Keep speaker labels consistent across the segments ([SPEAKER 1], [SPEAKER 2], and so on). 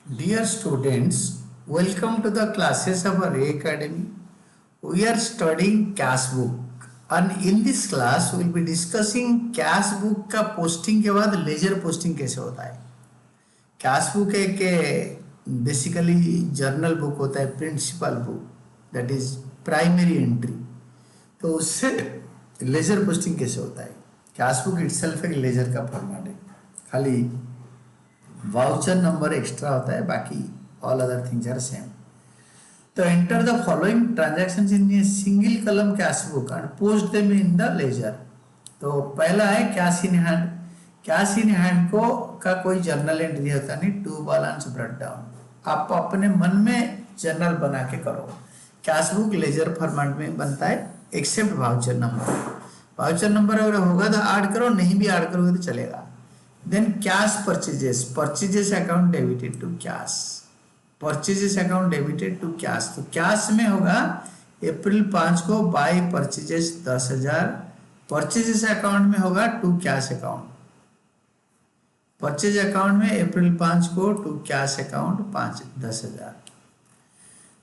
[SPEAKER 1] Dear students, welcome to the classes of our Academy. We are studying cash book and in this class we will be discussing cash book का posting के बाद ledger posting कैसे होता है. Cash book एक basically journal book होता है, principal book, that is primary entry. तो उससे ledger posting कैसे होता है. Cash book itself एक ledger का फॉर्मेट है, खाली वाउचर नंबर एक्स्ट्रा होता है, बाकी all other things are same. तो enter the following transactions in a single column cash book and post them in the ledger. तो पहला है cash in hand. Cash in hand को का कोई जर्नल एंट्री होता नहीं, टू बैलेंस ब्रेक डाउन. आप अपने मन में जर्नल बना के करो. कैश बुक लेजर फॉर्मेट में बनता है except voucher number. Voucher number अगर होगा तो ऐड करो, नहीं भी ऐड करोगे तो चलेगा. Then cash purchases account debited to cash. Purchases account debited to cash. तो कैश में होगा अप्रैल 5 को बाय परचेजेस 10,000. परचेजेस अकाउंट में होगा to cash account. Purchase account में अप्रैल 5 को to cash account 10,000.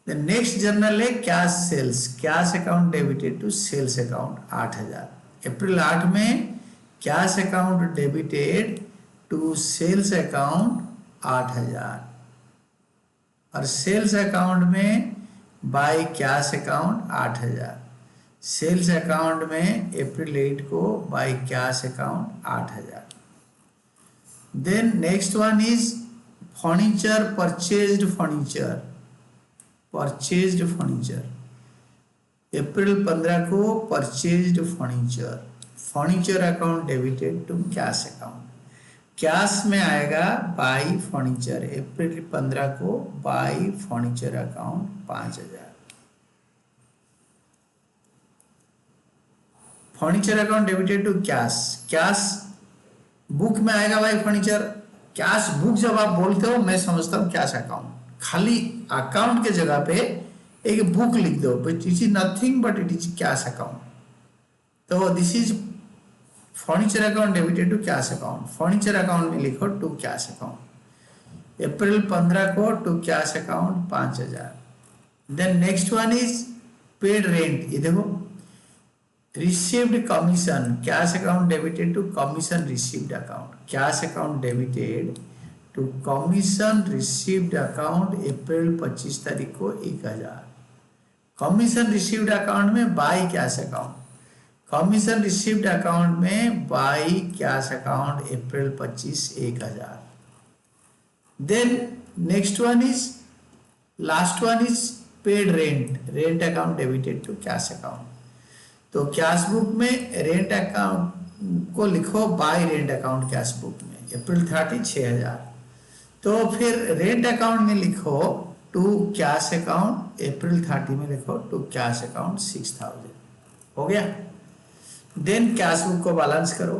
[SPEAKER 1] The next journal है cash sales. Cash account debited to sales account 8,000. April 8 में cash account debited to sales account 8,000 और sales account में by cash account 8,000. Sales account में April 8 को by cash account 8,000. Then next one is furniture purchased furniture. Purchased furniture April 15 को purchased furniture. Furniture account debited to cash account. Cash में आएगा by furniture. April 15 को by furniture account 5,000. Furniture account debited to cash. Cash book में आएगा by furniture. Cash book जब आप बोलते हो मैं समझता हूँ कैश अकाउंट. खाली अकाउंट के जगह पे एक बुक लिख दो, but it is nothing but it is cash account. तो this is furniture account debited to cash account. Furniture account में लिखो टू कैश अकाउंट. अप्रैल 15 को to cash account 5,000. Then next one is paid rent. ये देखो received commission. Cash account debited to commission received account. Cash account debited to commission received account April 25 तारीख को 1,000. Commission received account में by cash account. Commission received account में by cash account April 25 1,000. Then next one is last one is paid rent. Rent account debited to cash account. तो cash book में rent account को लिखो by rent account cash book में April 30 6,000. तो फिर rent account में लिखो to cash account. अप्रैल 30 में लिखो टू कैश अकाउंट 6,000. हो गया. देन कैश बुक को बैलेंस करो.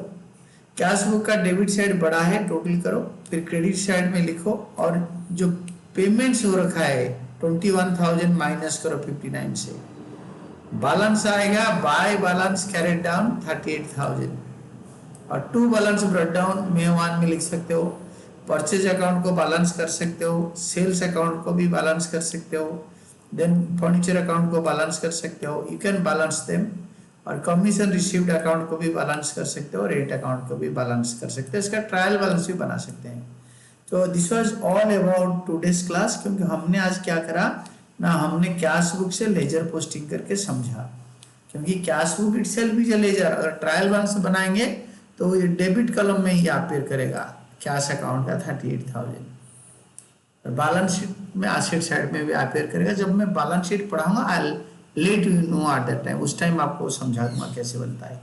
[SPEAKER 1] कैश बुक का डेबिट साइड बड़ा है, टोटल करो. फिर क्रेडिट साइड में लिखो और जो पेमेंट्स हो रखा है 21,000 माइनस करो 59 से. बैलेंस आएगा बाय बैलेंस कैरेड डाउन 38,000 और टू बैलेंस ब्रेक डाउन में 1 में लिख सकते हो. परचेज अकाउंट को बैलेंस कर सकते हो, सेल्स अकाउंट को भी बैलेंस कर सकते हो, देन फर्नीचर अकाउंट को बैलेंस कर सकते हो. You can balance them. और कमीशन रिसीव्ड अकाउंट को भी बैलेंस कर सकते हो, रेंट अकाउंट को भी बैलेंस कर सकते हो. इसका ट्रायल बैलेंस भी बना सकते हैं. तो this was all about today's class. क्योंकि हमने आज क्या करा ना, हमने कैश बुक से लेजर पोस्टिंग करके समझा. क्योंकि कैश बुक इटसेल्फ भी जो लेजर अगर ट्रायल बैलेंस बनाएंगे तो ये डेबिट कॉलम में ही अपेयर करेगा कैश अकाउंट का 38,000. बैलेंस शीट में एसेट साइड में भी अपेयर करेगा. जब मैं बैलेंस शीट पढ़ाऊंगा I let you know at that time. उस टाइम आपको समझा दूंगा कैसे बनता है.